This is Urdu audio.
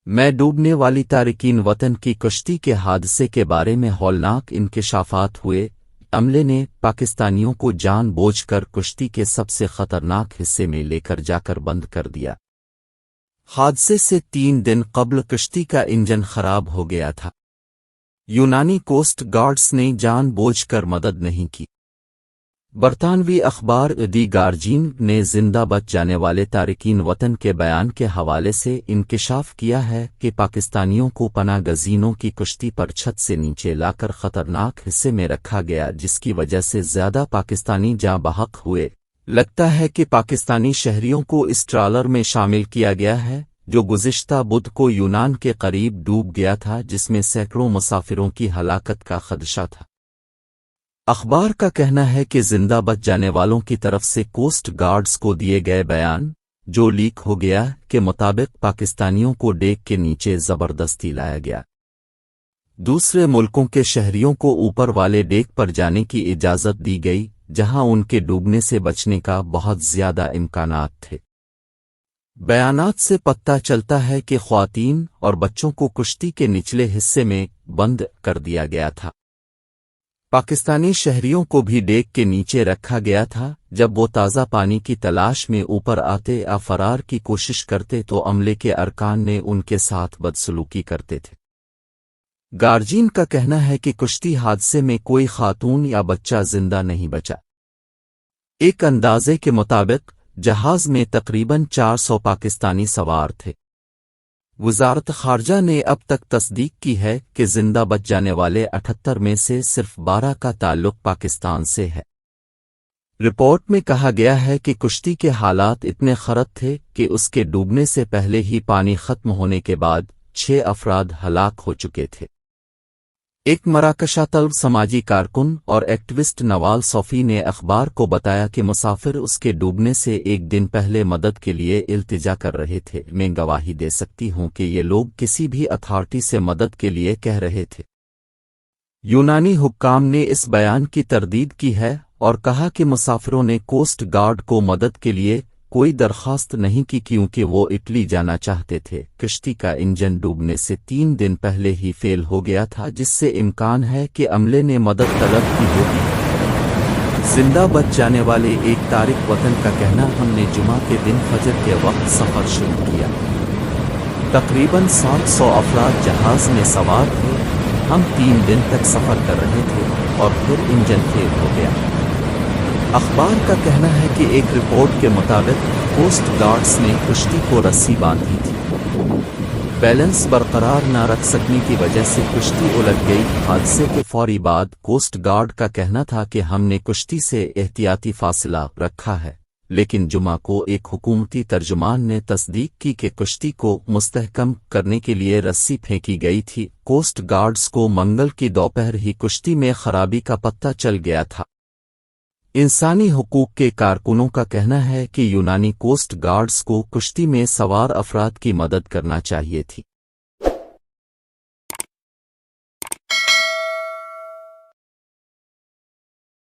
میں ڈوبنے والی تارکین وطن کی کشتی کے حادثے کے بارے میں ہولناک انکشافات ہوئے۔ عملے نے پاکستانیوں کو جان بوجھ کر کشتی کے سب سے خطرناک حصے میں لے کر جا کر بند کر دیا۔ حادثے سے 3 دن قبل کشتی کا انجن خراب ہو گیا تھا۔ یونانی کوسٹ گارڈز نے جان بوجھ کر مدد نہیں کی۔ برطانوی اخبار دی گارجین نے زندہ بچ جانے والے تارکین وطن کے بیان کے حوالے سے انکشاف کیا ہے کہ پاکستانیوں کو پناہ گزینوں کی کشتی پر چھت سے نیچے لا کر خطرناک حصے میں رکھا گیا، جس کی وجہ سے زیادہ پاکستانی جاں بحق ہوئے۔ لگتا ہے کہ پاکستانی شہریوں کو اس ٹرالر میں شامل کیا گیا ہے جو گزشتہ بدھ کو یونان کے قریب ڈوب گیا تھا، جس میں سینکڑوں مسافروں کی ہلاکت کا خدشہ تھا۔ اخبار کا کہنا ہے کہ زندہ بچ جانے والوں کی طرف سے کوسٹ گارڈز کو دیے گئے بیان، جو لیک ہو گیا، کے مطابق پاکستانیوں کو ڈیک کے نیچے زبردستی لایا گیا۔ دوسرے ملکوں کے شہریوں کو اوپر والے ڈیک پر جانے کی اجازت دی گئی، جہاں ان کے ڈوبنے سے بچنے کا بہت زیادہ امکانات تھے۔ بیانات سے پتہ چلتا ہے کہ خواتین اور بچوں کو کشتی کے نچلے حصے میں بند کر دیا گیا تھا۔ پاکستانی شہریوں کو بھی ڈیک کے نیچے رکھا گیا تھا۔ جب وہ تازہ پانی کی تلاش میں اوپر آتے یا فرار کی کوشش کرتے تو عملے کے ارکان نے ان کے ساتھ بدسلوکی کرتے تھے۔ گارجین کا کہنا ہے کہ کشتی حادثے میں کوئی خاتون یا بچہ زندہ نہیں بچا۔ ایک اندازے کے مطابق جہاز میں تقریباً 400 پاکستانی سوار تھے۔ وزارت خارجہ نے اب تک تصدیق کی ہے کہ زندہ بچ جانے والے 78 میں سے صرف 12 کا تعلق پاکستان سے ہے۔ رپورٹ میں کہا گیا ہے کہ کشتی کے حالات اتنے خراب تھے کہ اس کے ڈوبنے سے پہلے ہی پانی ختم ہونے کے بعد 6 افراد ہلاک ہو چکے تھے۔ ایک مراکشہ طلب سماجی کارکن اور ایکٹیوسٹ نوال صوفی نے اخبار کو بتایا کہ مسافر اس کے ڈوبنے سے 1 دن پہلے مدد کے لیے التجا کر رہے تھے۔ میں گواہی دے سکتی ہوں کہ یہ لوگ کسی بھی اتھارٹی سے مدد کے لیے کہہ رہے تھے۔ یونانی حکام نے اس بیان کی تردید کی ہے اور کہا کہ مسافروں نے کوسٹ گارڈ کو مدد کے لیے کوئی درخواست نہیں کی کیونکہ وہ اٹلی جانا چاہتے تھے۔ کشتی کا انجن ڈوبنے سے 3 دن پہلے ہی فیل ہو گیا تھا، جس سے امکان ہے کہ عملے نے مدد طلب کی ہوگی۔ زندہ بچ جانے والے ایک تارک وطن کا کہنا، ہم نے جمعہ کے دن فجر کے وقت سفر شروع کیا۔ تقریباً 700 افراد جہاز میں سوار تھے۔ ہم 3 دن تک سفر کر رہے تھے اور پھر انجن فیل ہو گیا۔ اخبار کا کہنا ہے کہ ایک رپورٹ کے مطابق کوسٹ گارڈز نے کشتی کو رسی باندھی تھی۔ بیلنس برقرار نہ رکھ سکنے کی وجہ سے کشتی الٹ گئی۔ حادثے کے فوری بعد کوسٹ گارڈ کا کہنا تھا کہ ہم نے کشتی سے احتیاطی فاصلہ رکھا ہے، لیکن جمعہ کو ایک حکومتی ترجمان نے تصدیق کی کہ کشتی کو مستحکم کرنے کے لیے رسی پھینکی گئی تھی۔ کوسٹ گارڈز کو منگل کی دوپہر ہی کشتی میں خرابی کا پتہ چل گیا تھا۔ انسانی حقوق کے کارکنوں کا کہنا ہے کہ یونانی کوسٹ گارڈز کو کشتی میں سوار افراد کی مدد کرنا چاہیے تھی۔